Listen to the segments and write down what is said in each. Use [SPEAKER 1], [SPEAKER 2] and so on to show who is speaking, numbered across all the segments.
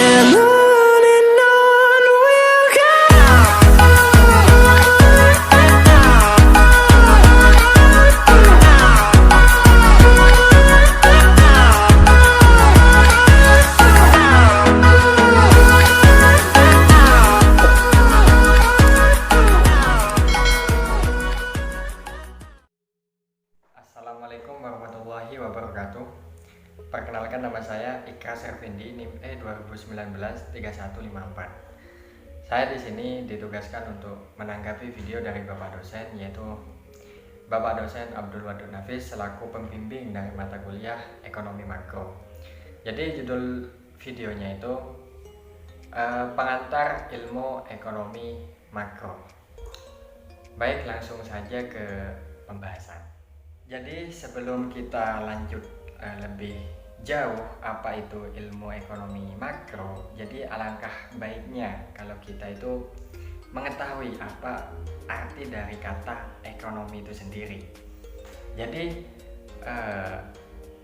[SPEAKER 1] and on we'll go.
[SPEAKER 2] Assalamualaikum warahmatullahi wabarakatuh. Perkenalkan, nama saya Ikras Effendi, NIM 2019-3154. Saya di sini ditugaskan untuk menanggapi video dari Bapak dosen, yaitu Bapak dosen Abdul Wadud Nafis selaku pembimbing dari mata kuliah Ekonomi Makro. Jadi judul videonya itu pengantar ilmu ekonomi makro. Baik, langsung saja ke pembahasan. Jadi sebelum kita lanjut lebih jauh apa itu ilmu ekonomi makro, jadi alangkah baiknya kalau kita itu mengetahui apa arti dari kata ekonomi itu sendiri. Jadi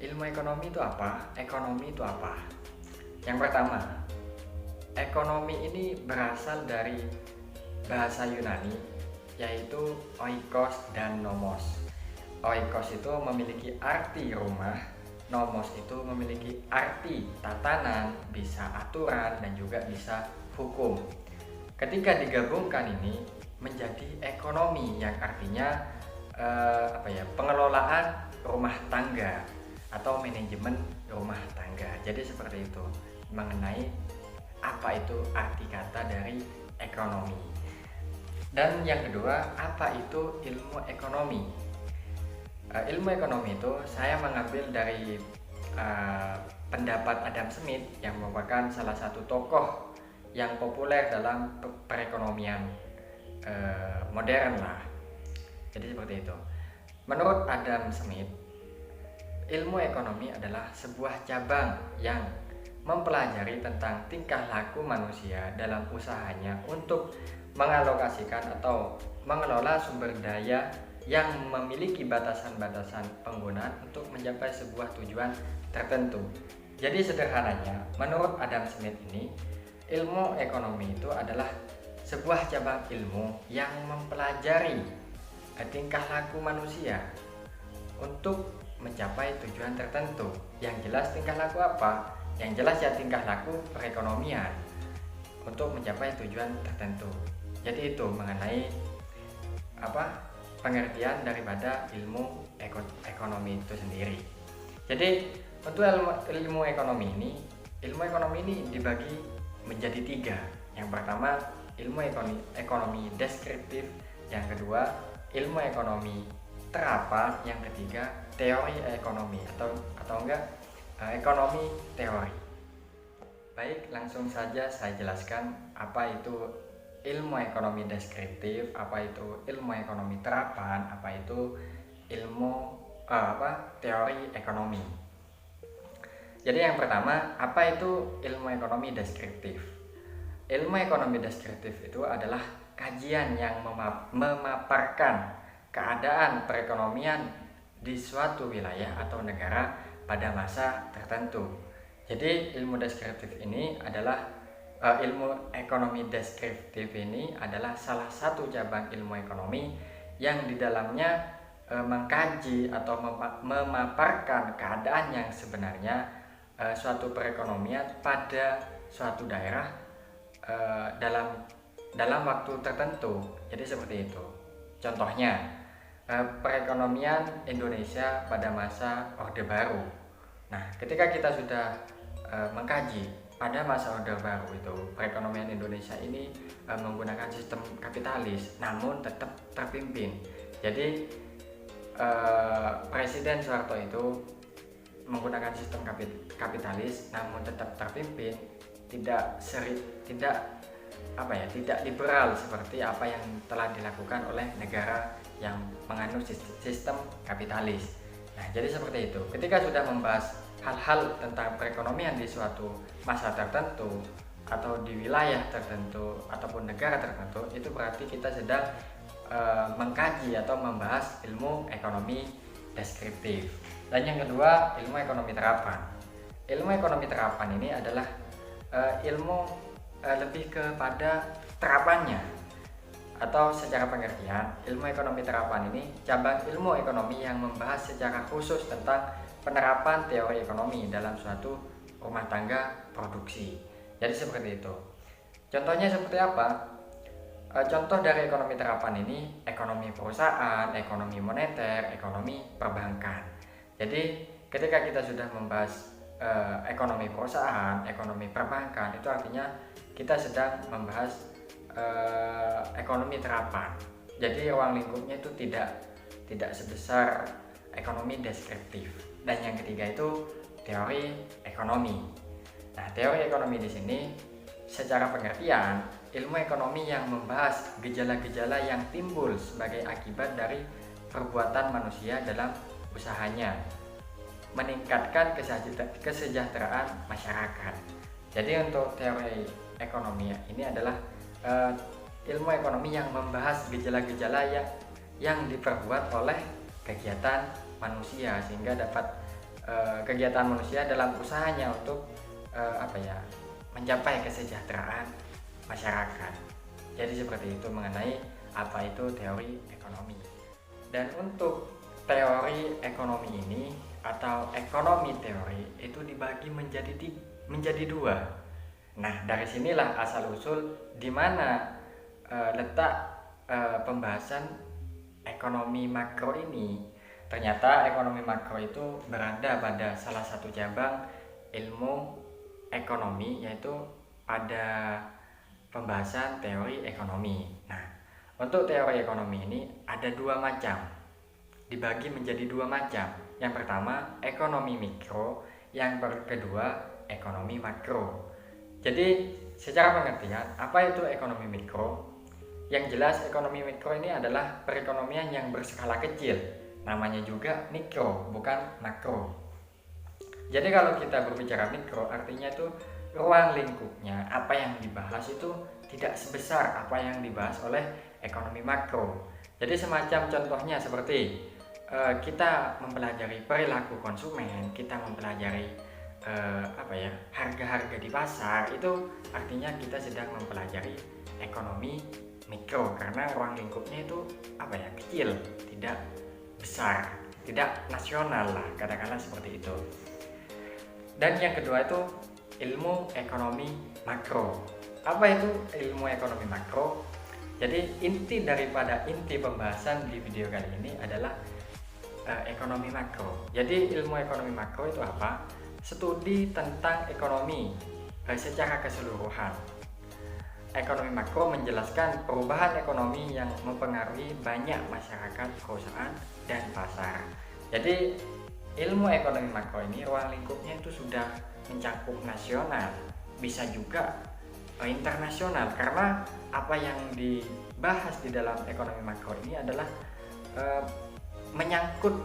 [SPEAKER 2] ilmu ekonomi itu apa? Ekonomi itu apa? Yang pertama, ekonomi ini berasal dari bahasa Yunani, yaitu oikos dan nomos. Oikos itu memiliki arti rumah, nomos itu memiliki arti tatanan, bisa aturan, dan juga bisa hukum. Ketika digabungkan ini menjadi ekonomi, yang artinya pengelolaan rumah tangga atau manajemen rumah tangga. Jadi seperti itu mengenai apa itu arti kata dari ekonomi. Dan yang kedua, apa itu ilmu ekonomi? Ilmu ekonomi itu saya mengambil dari pendapat Adam Smith yang merupakan salah satu tokoh yang populer dalam perekonomian modern lah. Jadi seperti itu. Menurut Adam Smith, ilmu ekonomi adalah sebuah cabang yang mempelajari tentang tingkah laku manusia dalam usahanya untuk mengalokasikan atau mengelola sumber daya yang memiliki batasan-batasan penggunaan untuk mencapai sebuah tujuan tertentu. Jadi sederhananya, menurut Adam Smith ini, ilmu ekonomi itu adalah sebuah cabang ilmu yang mempelajari tingkah laku manusia untuk mencapai tujuan tertentu. Yang jelas tingkah laku apa? Yang jelas ya tingkah laku perekonomian untuk mencapai tujuan tertentu. Jadi itu mengenai pengertian daripada ilmu ekonomi itu sendiri. Jadi untuk ilmu ekonomi ini dibagi menjadi 3. Yang pertama, ilmu ekonomi deskriptif. Yang kedua, ilmu ekonomi terapan. Yang ketiga, teori ekonomi atau enggak ekonomi teori. Baik, langsung saja saya jelaskan apa itu ilmu ekonomi deskriptif, apa itu ilmu ekonomi terapan, apa itu ilmu teori ekonomi. Jadi yang pertama, apa itu ilmu ekonomi deskriptif? Ilmu ekonomi deskriptif itu adalah kajian yang memaparkan keadaan perekonomian di suatu wilayah atau negara pada masa tertentu. Jadi ilmu deskriptif ini adalah ilmu ekonomi deskriptif ini adalah salah satu cabang ilmu ekonomi yang di dalamnya mengkaji atau memaparkan keadaan yang sebenarnya suatu perekonomian pada suatu daerah dalam waktu tertentu. Jadi seperti itu. Contohnya perekonomian Indonesia pada masa Orde Baru. Nah, ketika kita sudah mengkaji pada masa Orde Baru itu perekonomian Indonesia ini menggunakan sistem kapitalis, namun tetap terpimpin. Jadi Presiden Soeharto itu menggunakan sistem kapitalis, namun tetap terpimpin, tidak liberal seperti apa yang telah dilakukan oleh negara yang menganut sistem kapitalis. Nah, jadi seperti itu. Ketika sudah membahas hal-hal tentang perekonomian di suatu masa tertentu atau di wilayah tertentu ataupun negara tertentu, itu berarti kita sedang mengkaji atau membahas ilmu ekonomi deskriptif. Dan yang kedua, ilmu ekonomi terapan. Ilmu ekonomi terapan ini adalah ilmu lebih kepada terapannya, atau secara pengertian ilmu ekonomi terapan ini cabang ilmu ekonomi yang membahas secara khusus tentang penerapan teori ekonomi dalam suatu rumah tangga produksi. Jadi seperti itu. Contohnya seperti apa? Contoh dari ekonomi terapan ini ekonomi perusahaan, ekonomi moneter, ekonomi perbankan. Jadi ketika kita sudah membahas ekonomi perusahaan, ekonomi perbankan, itu artinya kita sedang membahas ekonomi terapan. Jadi ruang lingkupnya itu tidak sebesar ekonomi deskriptif. Dan yang ketiga itu teori ekonomi. Nah, teori ekonomi di sini secara pengertian ilmu ekonomi yang membahas gejala-gejala yang timbul sebagai akibat dari perbuatan manusia dalam usahanya meningkatkan kesejahteraan masyarakat. Jadi untuk teori ekonomi ini adalah ilmu ekonomi yang membahas gejala-gejala yang diperbuat oleh kegiatan manusia, sehingga dapat kegiatan manusia dalam usahanya untuk mencapai kesejahteraan masyarakat. Jadi seperti itu mengenai apa itu teori ekonomi. Dan untuk teori ekonomi ini atau ekonomi teori itu dibagi menjadi dua. Nah, dari sinilah asal usul di mana letak pembahasan ekonomi makro ini. Ternyata ekonomi makro itu berada pada salah satu cabang ilmu ekonomi, yaitu pada pembahasan teori ekonomi. Nah, untuk teori ekonomi ini ada dua macam, dibagi menjadi dua macam. Yang pertama ekonomi mikro, yang kedua ekonomi makro. Jadi secara pengertian apa itu ekonomi mikro? Yang jelas ekonomi mikro ini adalah perekonomian yang berskala kecil. Namanya juga mikro, bukan makro. Jadi kalau kita berbicara mikro artinya itu ruang lingkupnya, apa yang dibahas itu tidak sebesar apa yang dibahas oleh ekonomi makro. Jadi semacam contohnya seperti kita mempelajari perilaku konsumen, kita mempelajari harga-harga di pasar, itu artinya kita sedang mempelajari ekonomi mikro karena ruang lingkupnya itu kecil, tidak besar, tidak nasional lah, katakanlah seperti itu. Dan yang kedua itu ilmu ekonomi makro. Apa itu ilmu ekonomi makro? Jadi inti pembahasan di video kali ini adalah ekonomi makro. Jadi ilmu ekonomi makro itu apa? Studi tentang ekonomi secara keseluruhan. Ekonomi makro menjelaskan perubahan ekonomi yang mempengaruhi banyak masyarakat, perusahaan, dan pasar. Jadi ilmu ekonomi makro ini ruang lingkupnya itu sudah mencakup nasional, bisa juga internasional, karena apa yang dibahas di dalam ekonomi makro ini adalah menyangkut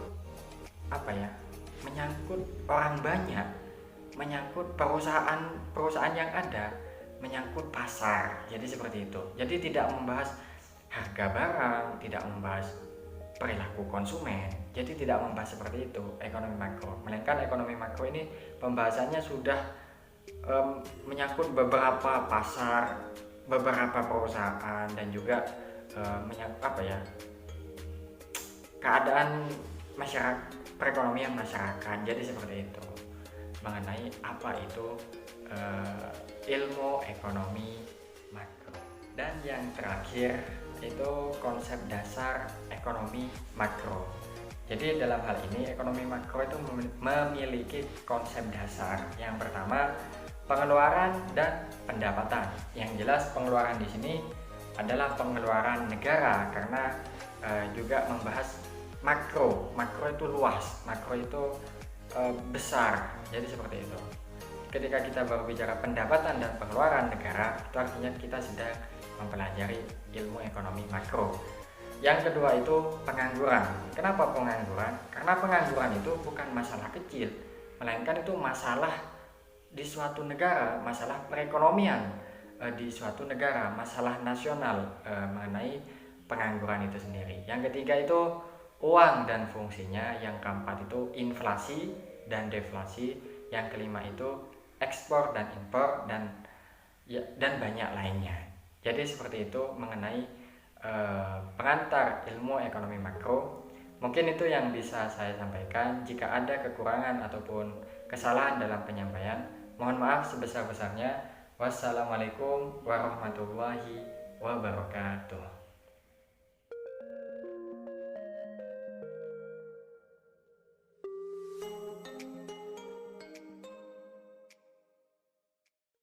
[SPEAKER 2] orang banyak, menyangkut perusahaan yang ada, menyangkut pasar. Jadi seperti itu. Jadi tidak membahas harga barang, tidak membahas perilaku konsumen. Jadi tidak membahas seperti itu ekonomi makro. Melainkan ekonomi makro ini pembahasannya sudah menyangkut beberapa pasar, beberapa perusahaan, dan juga keadaan masyarakat, perekonomian masyarakat. Jadi seperti itu mengenai apa itu ilmu ekonomi makro. Dan yang terakhir itu konsep dasar ekonomi makro. Jadi dalam hal ini ekonomi makro itu memiliki konsep dasar. Yang pertama pengeluaran dan pendapatan. Yang jelas pengeluaran di sini adalah pengeluaran negara karena juga membahas makro. Makro itu luas, makro itu besar. Jadi seperti itu. Ketika kita berbicara pendapatan dan pengeluaran negara, itu artinya kita sedang mempelajari ilmu ekonomi makro. Yang kedua itu pengangguran. Kenapa pengangguran? Karena pengangguran itu bukan masalah kecil, melainkan itu masalah di suatu negara, masalah perekonomian di suatu negara, masalah nasional mengenai pengangguran itu sendiri. Yang ketiga itu uang dan fungsinya. Yang keempat itu inflasi dan deflasi. Yang kelima itu ekspor dan impor. Dan ya, dan banyak lainnya. Jadi seperti itu mengenai pengantar ilmu ekonomi makro. Mungkin itu yang bisa saya sampaikan. Jika ada kekurangan ataupun kesalahan dalam penyampaian, mohon maaf sebesar-besarnya. Wassalamualaikum warahmatullahi wabarakatuh.